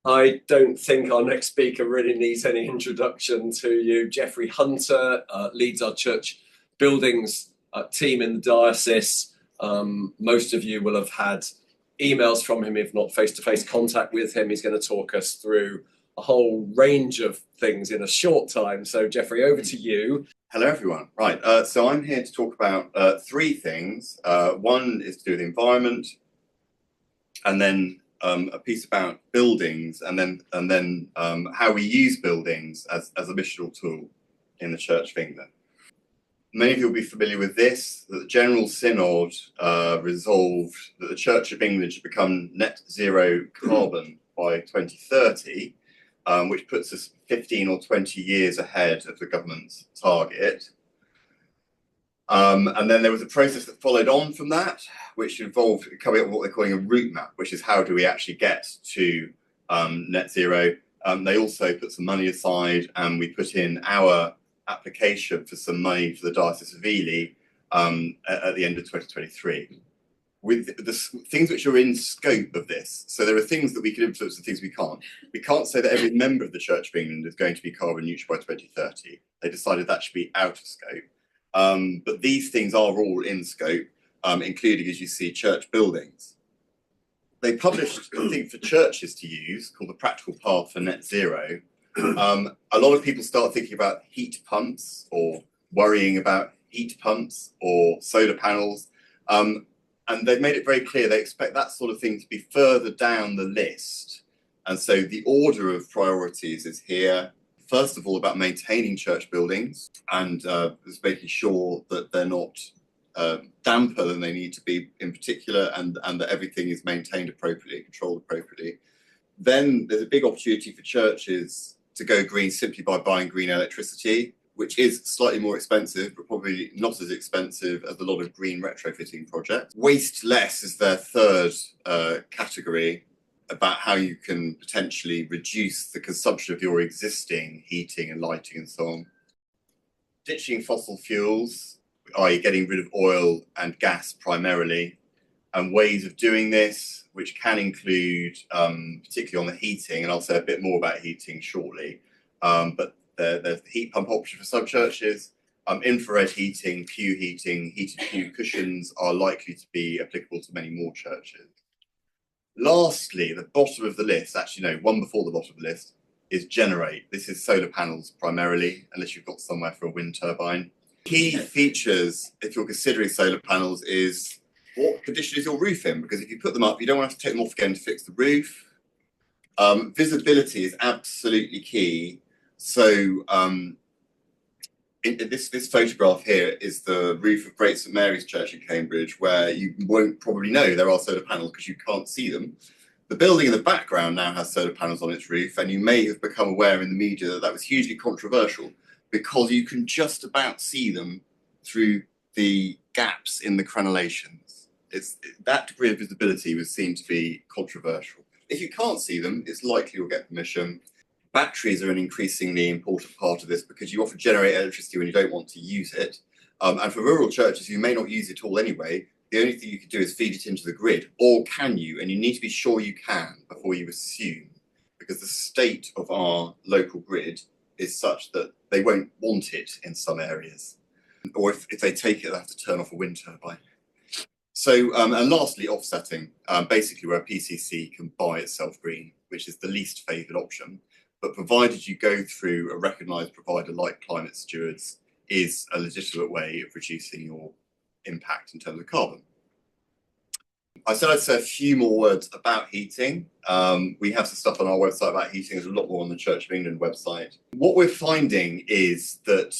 I don't think our next speaker really needs any introduction to you. Geoffrey Hunter leads our church buildings team in the diocese. Most of you will have had emails from him, if not face-to-face contact with him. He's going to talk us through a whole range of things in a short time. So, Geoffrey, over to you. Hello, everyone. Right, so I'm here to talk about three things. One is to do with the environment, and then a piece about buildings, and then how we use buildings as a missional tool in the Church of England. Many of you will be familiar with this, that the General Synod resolved that the Church of England should become net zero carbon by 2030, which puts us 15 or 20 years ahead of the government's target. And then there was a process that followed on from that, which involved coming up with what they're calling a route map, which is how do we actually get to net zero. They also put some money aside, and we put in our application for some money for the Diocese of Ely at the end of 2023. With the things which are in scope of this. So there are things that we can influence and things we can't. We can't say that every member of the Church of England is going to be carbon neutral by 2030. They decided that should be out of scope. But these things are all in scope, including, as you see, church buildings. They published a thing for churches to use called the Practical Path for Net Zero. A lot of people start thinking about heat pumps or worrying about heat pumps or solar panels. And they've made it very clear they expect that sort of thing to be further down the list. And so the order of priorities is here. First of all, about maintaining church buildings and just making sure that they're not damper than they need to be in particular, and that everything is maintained appropriately, controlled appropriately. Then there's a big opportunity for churches to go green simply by buying green electricity, which is slightly more expensive, but probably not as expensive as a lot of green retrofitting projects. Waste less is their third category, about how you can potentially reduce the consumption of your existing heating and lighting and so on. Ditching fossil fuels, i.e. getting rid of oil and gas primarily, and ways of doing this, which can include, particularly on the heating, and I'll say a bit more about heating shortly, but there's the heat pump option for some churches. Infrared heating, pew heating, heated pew cushions are likely to be applicable to many more churches. Lastly, the bottom of the list, actually no, one before the bottom of the list, is generate. This is solar panels primarily, unless you've got somewhere for a wind turbine. Key features, if you're considering solar panels, is what condition is your roof in? Because if you put them up, you don't want to have to take them off again to fix the roof. Visibility is absolutely key. So this photograph here is the roof of Great St Mary's Church in Cambridge, where you won't probably know there are solar panels because you can't see them. The building in the background now has solar panels on its roof, and you may have become aware in the media that that was hugely controversial because you can just about see them through the gaps in the crenellations. That degree of visibility was seen to be controversial. If you can't see them, it's likely you'll get permission. Batteries are an increasingly important part of this because you often generate electricity when you don't want to use it. And for rural churches who may not use it all anyway, the only thing you can do is feed it into the grid. Or can you? And you need to be sure you can before you assume, because the state of our local grid is such that they won't want it in some areas. Or if they take it, they'll have to turn off a wind turbine. So, and lastly, offsetting, basically where PCC can buy itself green, which is the least favoured option. But provided you go through a recognised provider like Climate Stewards, is a legitimate way of reducing your impact in terms of carbon. I said I'd say a few more words about heating. We have some stuff on our website about heating. There's a lot more on the Church of England website. What we're finding is that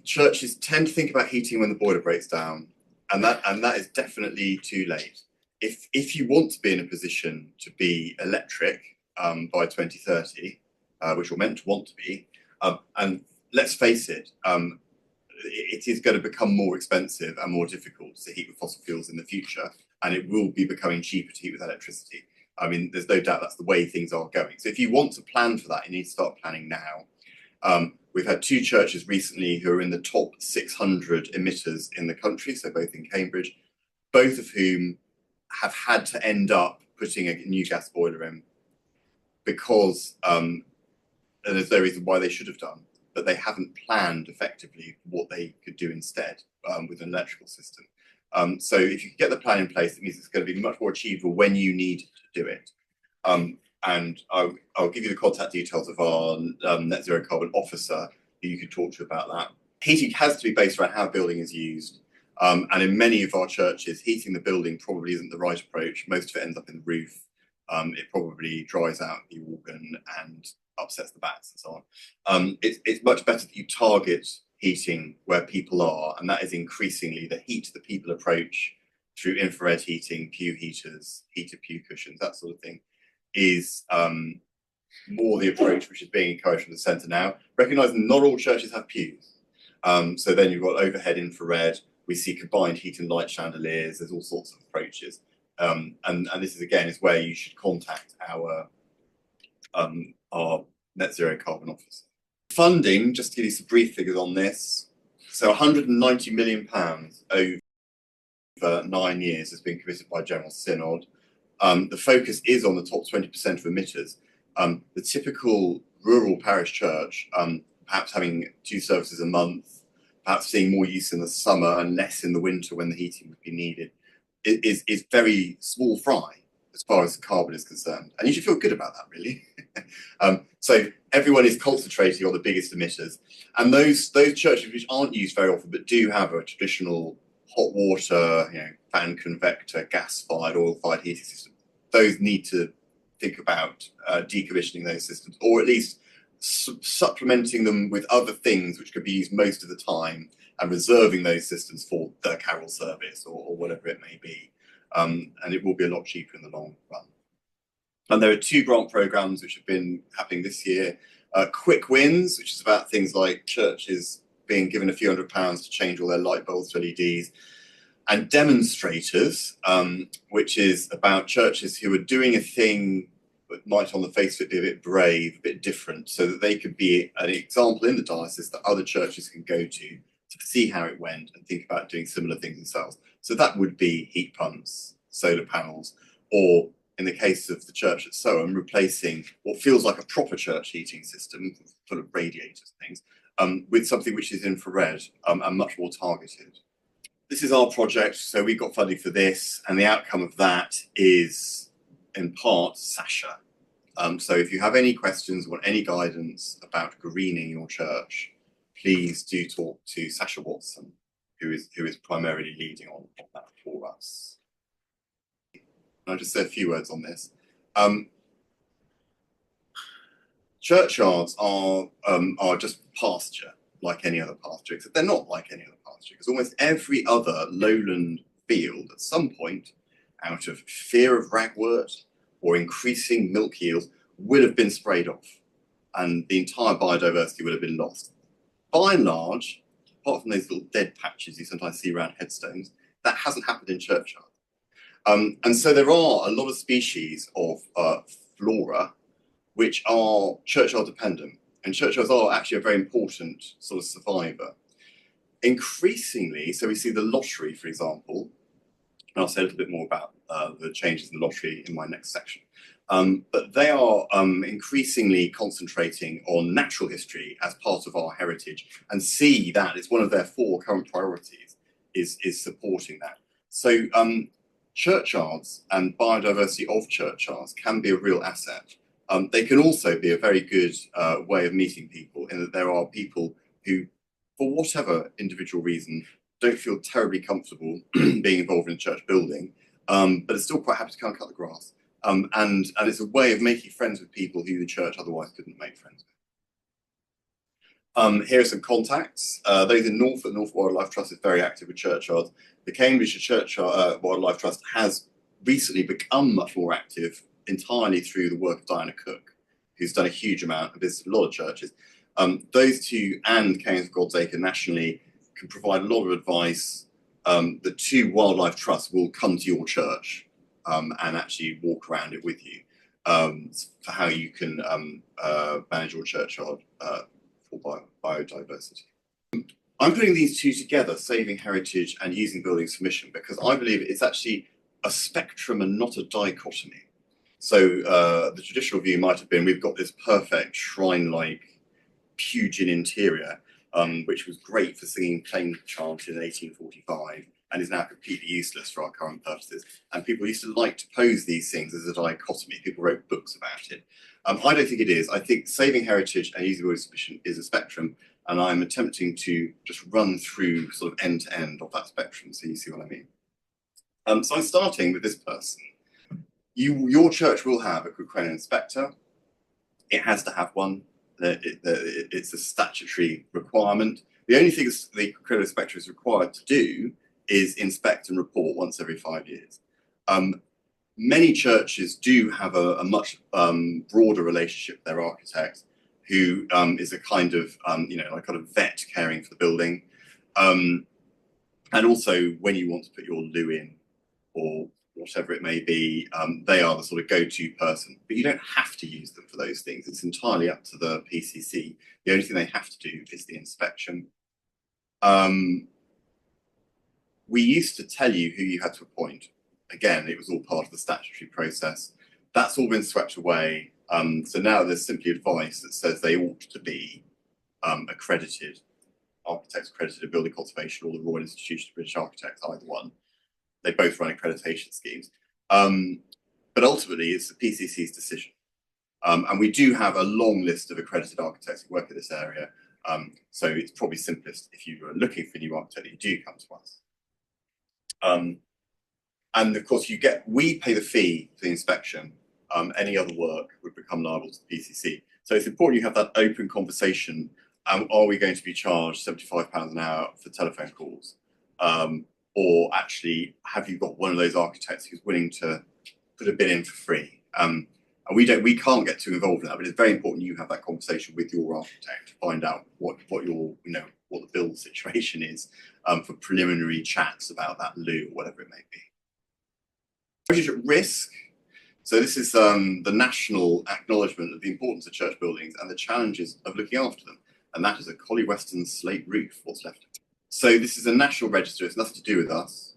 churches tend to think about heating when the boiler breaks down, and that is definitely too late. If you want to be in a position to be electric by 2030, which you're meant to want to be, and let's face it, it is going to become more expensive and more difficult to heat with fossil fuels in the future, and it will be becoming cheaper to heat with electricity. I mean, there's no doubt that's the way things are going. So if you want to plan for that, you need to start planning now. We've had two churches recently who are in the top 600 emitters in the country, so both in Cambridge, both of whom have had to end up putting a new gas boiler in because and there's no reason why they should have done, but they haven't planned effectively what they could do instead with an electrical system. So if you can get the plan in place, it means it's going to be much more achievable when you need to do it. And I'll give you the contact details of our net zero carbon officer who you can talk to about that. Heating has to be based around how a building is used. And in many of our churches, heating the building probably isn't the right approach. Most of it ends up in the roof. It probably dries out the organ and upsets the bats and so on. It's much better that you target heating where people are, and that is increasingly the heat that people approach through infrared heating, pew heaters, heated pew cushions, that sort of thing, is more the approach which is being encouraged from the centre now, recognising not all churches have pews. So then you've got overhead infrared, we see combined heat and light chandeliers, there's all sorts of approaches. And this is, again, is where you should contact our net zero carbon officer. Funding, just to give you some brief figures on this, so £190 million over 9 years has been committed by General Synod. The focus is on the top 20% of emitters. The typical rural parish church, perhaps having 2 services a month, perhaps seeing more use in the summer and less in the winter when the heating would be needed, is very small fry as far as carbon is concerned. And you should feel good about that, really. So everyone is concentrating on the biggest emitters. And those churches which aren't used very often but do have a traditional hot water, fan convector, gas-fired, oil-fired heating system, those need to think about decommissioning those systems, or at least supplementing them with other things which could be used most of the time, and reserving those systems for the carol service or whatever it may be. And it will be a lot cheaper in the long run. And there are 2 grant programs which have been happening this year. Quick Wins, which is about things like churches being given a few £100s to change all their light bulbs to LEDs. And Demonstrators, which is about churches who are doing a thing that might on the face of it be a bit brave, a bit different, so that they could be an example in the diocese that other churches can go to see how it went and think about doing similar things themselves. So that would be heat pumps, solar panels, or in the case of the church at Soham, replacing what feels like a proper church heating system, full of radiators and things, with something which is infrared and much more targeted. This is our project, so we got funding for this, and the outcome of that is, in part, Sasha. So if you have any questions or any guidance about greening your church, please do talk to Sasha Watson, who is primarily leading on that for us. I'll just say a few words on this. Churchyards are just pasture, like any other pasture, except they're not like any other pasture, because almost every other lowland field at some point, out of fear of ragwort or increasing milk yields, will have been sprayed off, and the entire biodiversity will have been lost. By and large, apart from those little dead patches you sometimes see around headstones, that hasn't happened in churchyards. And so there are a lot of species of flora which are churchyard dependent, and churchyards are actually a very important sort of survivor. Increasingly, so we see the lottery, for example, and I'll say a little bit more about the changes in the lottery in my next section. But they are increasingly concentrating on natural history as part of our heritage, and see that it's one of their 4 current priorities is supporting that. So churchyards and biodiversity of churchyards can be a real asset. They can also be a very good way of meeting people, in that there are people who, for whatever individual reason, don't feel terribly comfortable being involved in a church building, but are still quite happy to come and cut the grass. And it's a way of making friends with people who the church otherwise couldn't make friends with. Here are some contacts. Those in Norfolk, Norfolk Wildlife Trust is very active with churchyards. The Cambridgeshire Church Wildlife Trust has recently become much more active entirely through the work of Diana Cook, who's done a huge amount and visited a lot of churches. Those 2 and Cairns of God's Acre nationally can provide a lot of advice. The 2 wildlife trusts will come to your church and actually walk around it with you for how you can manage your churchyard for biodiversity. I'm putting these 2 together, saving heritage and using buildings for mission, because I believe it's actually a spectrum and not a dichotomy. So the traditional view might have been we've got this perfect shrine-like Pugin interior, which was great for singing plain chant in 1845 and is now completely useless for our current purposes. And people used to like to pose these things as a dichotomy. People wrote books about it. I don't think it is. I think saving heritage and using the word sufficient is a spectrum, and I'm attempting to just run through sort of end to end of that spectrum so you see what I mean. So I'm starting with this person. Your church will have a quotidian inspector. It has to have one. It's a statutory requirement. The only thing the quotidian inspector is required to do is inspect and report once every 5 years. Many churches do have a much broader relationship with their architect, who is a kind of, like kind of vet caring for the building. And also when you want to put your loo in or whatever it may be, they are the sort of go-to person. But you don't have to use them for those things. It's entirely up to the PCC. The only thing they have to do is the inspection. We used to tell you who you had to appoint. Again, it was all part of the statutory process. That's all been swept away. So now there's simply advice that says they ought to be accredited, architects accredited, building conservation, or the Royal Institution of British Architects, either one. They both run accreditation schemes. But ultimately, it's the PCC's decision. And we do have a long list of accredited architects who work in this area. So it's probably simplest if you are looking for a new architect, you do come to us. And of course, we pay the fee for the inspection. Any other work would become liable to the PCC. So it's important you have that open conversation. Are we going to be charged £75 an hour for telephone calls? Or actually, have you got one of those architects who's willing to put a bid in for free? And we can't get too involved in that, but it's very important you have that conversation with your architect to find out what the build situation is for preliminary chats about that loo or whatever it may be. Heritage at risk. So this is the national acknowledgement of the importance of church buildings and the challenges of looking after them. And that is a Collie Weston slate roof, what's left of it. So this is a national register. It's nothing to do with us,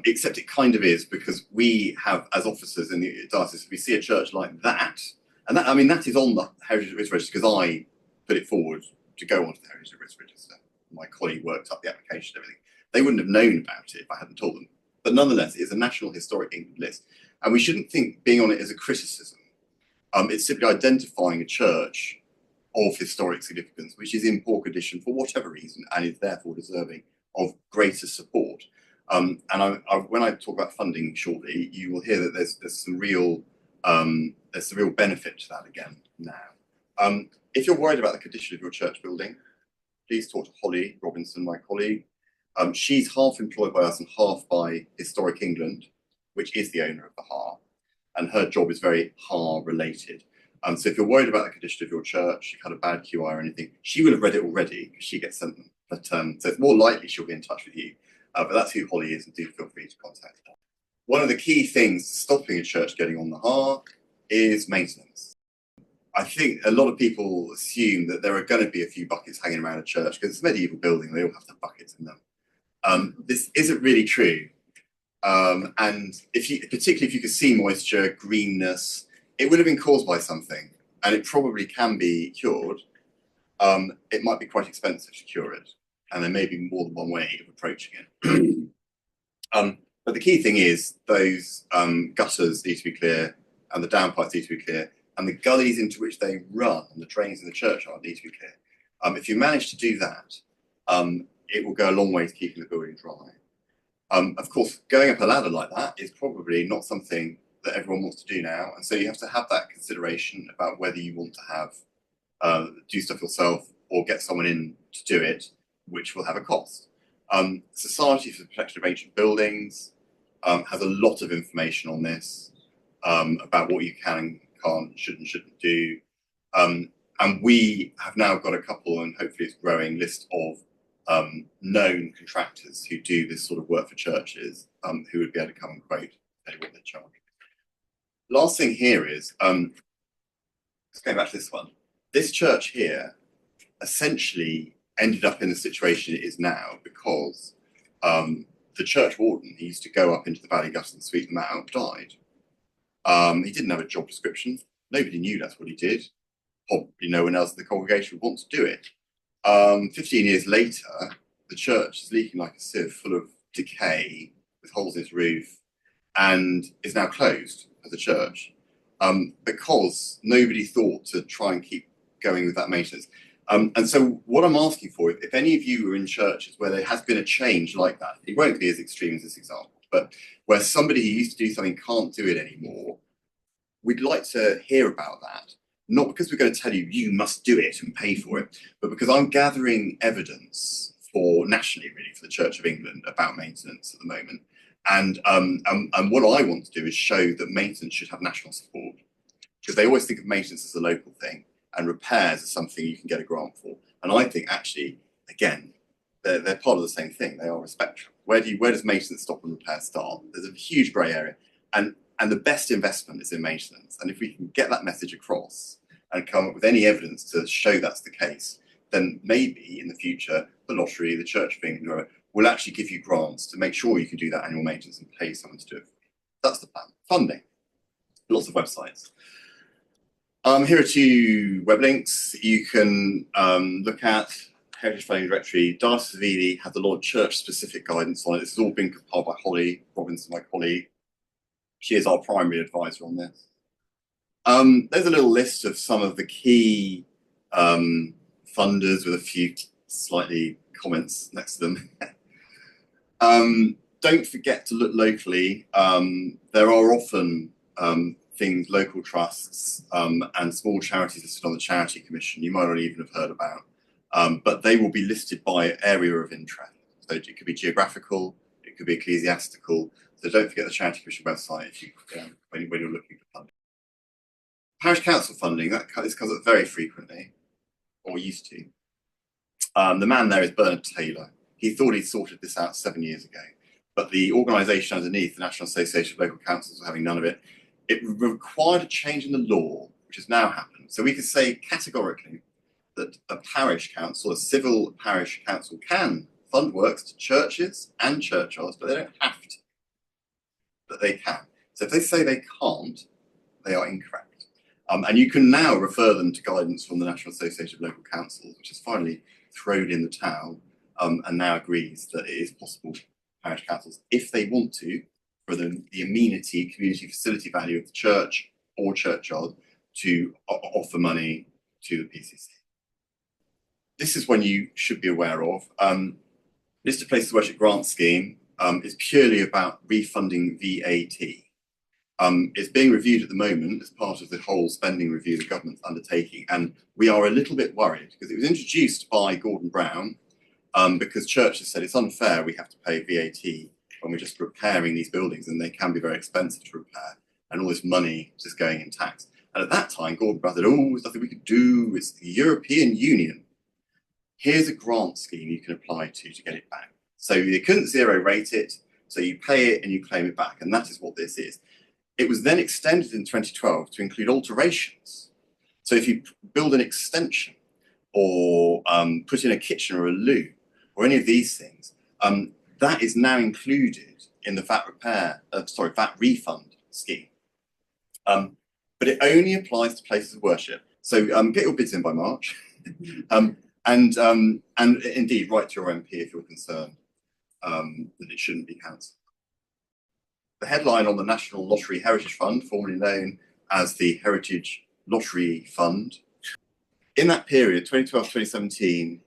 except it kind of is, because we have, as officers in the diocese, if we see a church like that, and that, I mean, that is on the Heritage at Risk Register because I put it forward to go onto the Heritage at Risk Register. My colleague worked up the application and everything. They wouldn't have known about it if I hadn't told them. But nonetheless, it's a National Historic England list. And we shouldn't think being on it as a criticism. It's simply identifying a church of historic significance, which is in poor condition for whatever reason, and is therefore deserving of greater support. And when I talk about funding shortly, you will hear that there's some real benefit to that again now. If you're worried about the condition of your church building, please talk to Holly Robinson, my colleague. She's half employed by us and half by Historic England, which is the owner of the HAR, and her job is very HAR related. So if you're worried about the condition of your church, you've had a bad QI or anything, she will have read it already because she gets sent them. But so it's more likely she'll be in touch with you. But that's who Holly is, and do feel free to contact her. One of the key things stopping a church getting on the HAR is maintenance. I think a lot of people assume that there are going to be a few buckets hanging around a church because it's a medieval building, they all have to have buckets in them. This isn't really true. And particularly if you could see moisture, greenness, it would have been caused by something, and it probably can be cured. It might be quite expensive to cure it, and there may be more than one way of approaching it. But the key thing is those gutters need to be clear, and the downpipes need to be clear, and the gullies into which they run, and the drains in the churchyard need to be clear. If you manage to do that, it will go a long way to keeping the building dry. Of course, going up a ladder like that is probably not something that everyone wants to do now, and so you have to have that consideration about whether you want to have do stuff yourself or get someone in to do it, which will have a cost. Society for the Protection of Ancient Buildings has a lot of information on this, about what you can and can't, should and shouldn't do. And we have now got a couple, and hopefully it's growing, list of known contractors who do this sort of work for churches, who would be able to come and quote what they charge. Last thing here is, let's go back to this one. This church here essentially ended up in the situation it is now because the churchwarden, who used to go up into the valley gutters and sweep them out, died. He didn't have a job description. Nobody knew that's what he did. Probably no one else in the congregation would want to do it. 15 years later, the church is leaking like a sieve, full of decay, with holes in its roof, and is now closed as a church because nobody thought to try and keep going with that maintenance. And so what I'm asking for, if any of you are in churches where there has been a change like that, it won't be as extreme as this example, but where somebody who used to do something can't do it anymore, we'd like to hear about that. Not because we're going to tell you, you must do it and pay for it, but because I'm gathering evidence for nationally, really, for the Church of England about maintenance at the moment. And what I want to do is show that maintenance should have national support, because they always think of maintenance as a local thing and repairs as something you can get a grant for. And I think actually, again, they're part of the same thing. They are a spectrum. Where does maintenance stop and repair start? There's a huge grey area, and the best investment is in maintenance. And if we can get that message across and come up with any evidence to show that's the case, then maybe in the future, the lottery, the Church of England, will actually give you grants to make sure you can do that annual maintenance and pay someone to do it. That's the plan. Funding. Lots of websites. Here are 2 web links you can look at. Heritage Funding Directory. Diocese of Ely has a lot of church-specific guidance on it. This has all been compiled by Holly Robinson, my colleague. She is our primary advisor on this. There's a little list of some of the key funders with a few slightly comments next to them. Don't forget to look locally. There are often things, local trusts and small charities listed on the Charity Commission you might not even have heard about, but they will be listed by area of interest. So it could be geographical, it could be ecclesiastical. So don't forget the Charity Commission website if you when you're looking for funding. Parish council funding, this comes up very frequently, or used to. The man there is Bernard Taylor. He thought he'd sorted this out 7 years ago, but the organisation underneath, the National Association of Local Councils, was having none of it. It required a change in the law, which has now happened. So we could say categorically that a parish council, a civil parish council, can fund works to churches and churchyards, but they don't have to. But they can. So if they say they can't, they are incorrect. And you can now refer them to guidance from the National Association of Local Councils, which has finally thrown in the towel and now agrees that it is possible for parish councils, if they want to, for the amenity, community facility value of the church or churchyard, to offer money to the PCC. This is one you should be aware of. Listed Places of Worship Grant Scheme is purely about refunding VAT. It's being reviewed at the moment as part of the whole spending review the government's undertaking, and we are a little bit worried because it was introduced by Gordon Brown because churches said it's unfair we have to pay VAT when we're just repairing these buildings and they can be very expensive to repair, and all this money just going in tax. And at that time, Gordon Brown said, oh, there's nothing we could do, it's the European Union. Here's a grant scheme you can apply to get it back. So you couldn't zero rate it, so you pay it and you claim it back, and that is what this is. It was then extended in 2012 to include alterations. So if you build an extension or put in a kitchen or a loo or any of these things, that is now included in the VAT refund scheme. But it only applies to places of worship. So get your bids in by March. And indeed write to your MP if you're concerned that it shouldn't be cancelled. The headline on the National Lottery Heritage Fund, formerly known as the Heritage Lottery Fund. In that period, 2012-2017,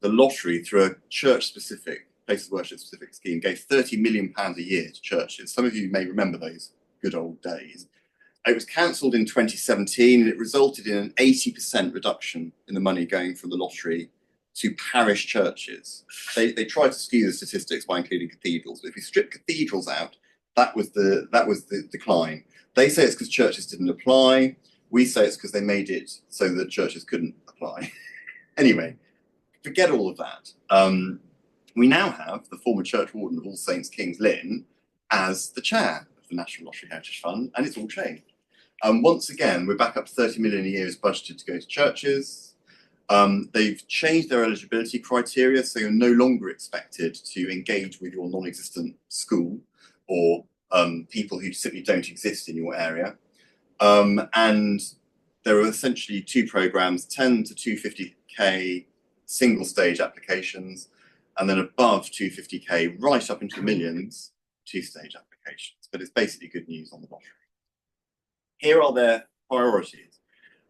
the lottery, through a church-specific, places of worship-specific scheme, gave £30 million a year to churches. Some of you may remember those good old days. It was cancelled in 2017, and it resulted in an 80% reduction in the money going from the lottery to parish churches. They tried to skew the statistics by including cathedrals, but if you strip cathedrals out, that was the decline. They say it's because churches didn't apply. We say it's because they made it so that churches couldn't apply. Anyway, forget all of that. We now have the former Churchwarden of All Saints King's Lynn as the chair of the National Lottery Heritage Fund, and it's all changed. Once again, we're back up to 30 million a year is budgeted to go to churches. They've changed their eligibility criteria, so you're no longer expected to engage with your non-existent school or people who simply don't exist in your area. And there are essentially two programs, 10 to 250k single stage applications, and then above 250k right up into the millions, two-stage applications. But it's basically good news on the lottery. Here are their priorities.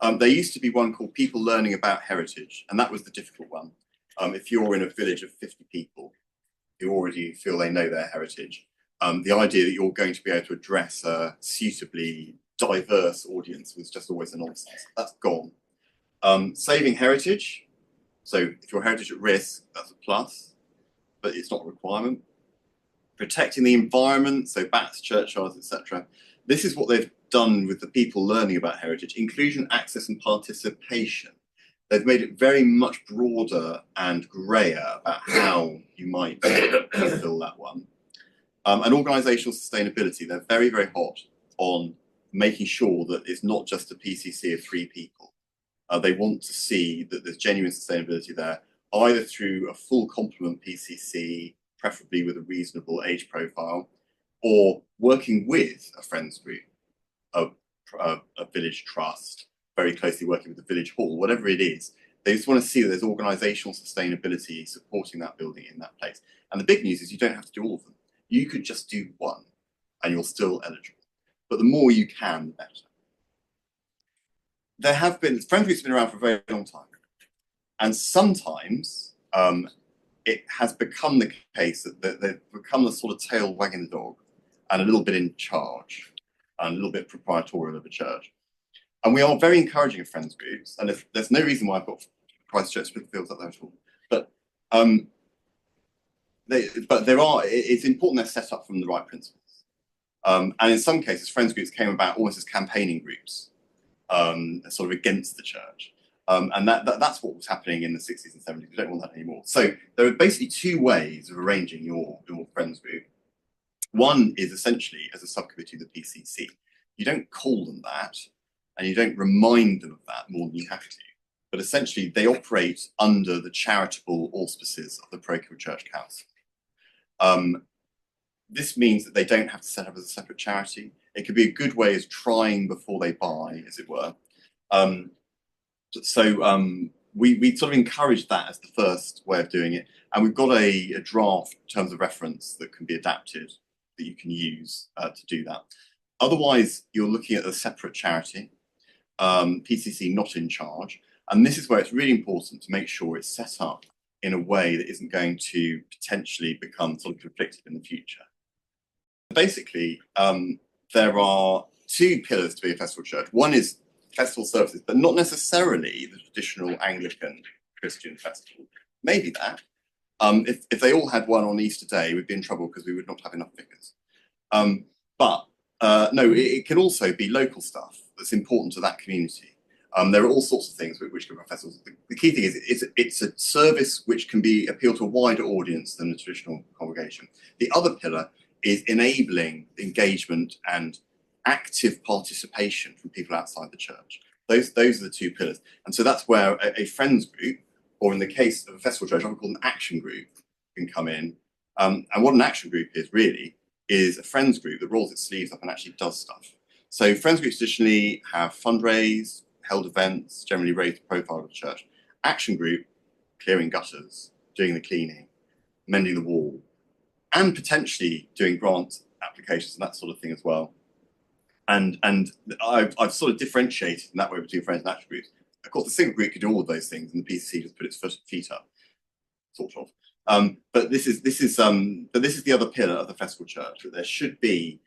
There used to be one called People Learning About Heritage, and that was the difficult one. If you're in a village of 50 people who already feel they know their heritage, the idea that you're going to be able to address a suitably diverse audience was just always a nonsense. That's gone. Saving heritage. So if your heritage at risk, that's a plus, but it's not a requirement. Protecting the environment, so bats, churchyards, etc. This is what they've done with the people learning about heritage. Inclusion, access and participation. They've made it very much broader and grayer about how you might fulfill that one. And organisational sustainability, they're very, very hot on making sure that it's not just a PCC of 3 people. They want to see that there's genuine sustainability there, either through a full complement PCC, preferably with a reasonable age profile, or working with a friends group, a village trust, very closely working with the village hall, whatever it is. They just want to see that there's organisational sustainability supporting that building in that place. And the big news is you don't have to do all of them. You could just do one and you're still eligible. But the more you can, the better. There have been, friends groups have been around for a very long time. And sometimes it has become the case that they've become the sort of tail wagging the dog and a little bit in charge and a little bit proprietorial of a church. And we are very encouraging of friends groups. And if, there's no reason why I've got Christchurch Spitalfields up there at all. But it's important they're set up from the right principles. And in some cases, friends groups came about almost as campaigning groups, sort of against the church. And that's what was happening in the 60s and 70s. We don't want that anymore. So there are basically 2 ways of arranging your friends group. One is essentially as a subcommittee of the PCC. You don't call them that, and you don't remind them of that more than you have to. But essentially, they operate under the charitable auspices of the parochial church council. This means that they don't have to set up as a separate charity. It could be a good way of trying before they buy, as it were. We sort of encourage that as the first way of doing it. And we've got a draft terms of reference that can be adapted that you can use to do that. Otherwise, you're looking at a separate charity, PCC not in charge. And this is where it's really important to make sure it's set up in a way that isn't going to potentially become sort of conflicted in the future. Basically, there are 2 pillars to be a festival church. One is festival services, but not necessarily the traditional Anglican Christian festival. Maybe that. If they all had one on Easter Day, we'd be in trouble because we would not have enough figures. No, it can also be local stuff that's important to that community. There are all sorts of things which can be festivals. The key thing is it's a service which can be appeal to a wider audience than the traditional congregation. The other pillar is enabling engagement and active participation from people outside the church. Those are the 2 pillars. And so that's where a friends group, or in the case of a festival church, I would call an action group, can come in. And what an action group is really is a friends group that rolls its sleeves up and actually does stuff. So friends groups traditionally have fundraise, held events, generally raise the profile of the church. Action group, clearing gutters, doing the cleaning, mending the wall, and potentially doing grant applications and that sort of thing as well. And I've sort of differentiated in that way between friends and action groups. Of course, the single group could do all of those things, and the PCC just put its feet up, sort of. But this is the other pillar of the festival church, that there should be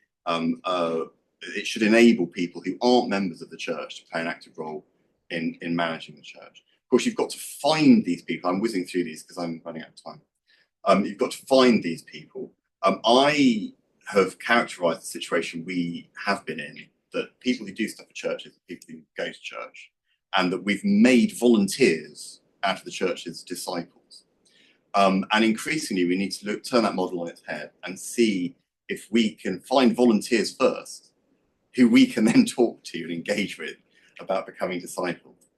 it should enable people who aren't members of the church to play an active role in managing the church. Of course, you've got to find these people. I'm whizzing through these because I'm running out of time. You've got to find these people. I have characterised the situation we have been in, that people who do stuff for churches are people who go to church, and that we've made volunteers out of the church's disciples. And increasingly, we need to turn that model on its head and see if we can find volunteers first, who we can then talk to and engage with about becoming disciples.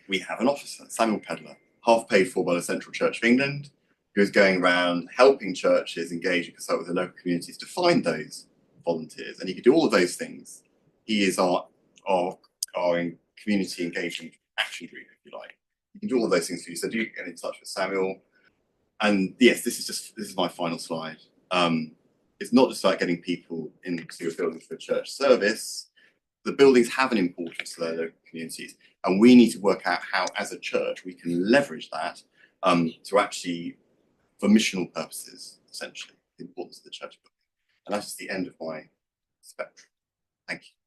We have an officer, Samuel Pedler, half paid for by the Central Church of England, who is going around helping churches engage and consult with the local communities to find those volunteers, and he could do all of those things. He is our community engagement action group, if you like. He can do all of those things for you. So do get in touch with Samuel. And yes, this is my final slide. It's not just about getting people into your buildings for church service. The buildings have an importance to their local communities, and we need to work out how, as a church, we can leverage that to actually, for missional purposes, essentially, the importance of the church building. And that's the end of my spectrum. Thank you.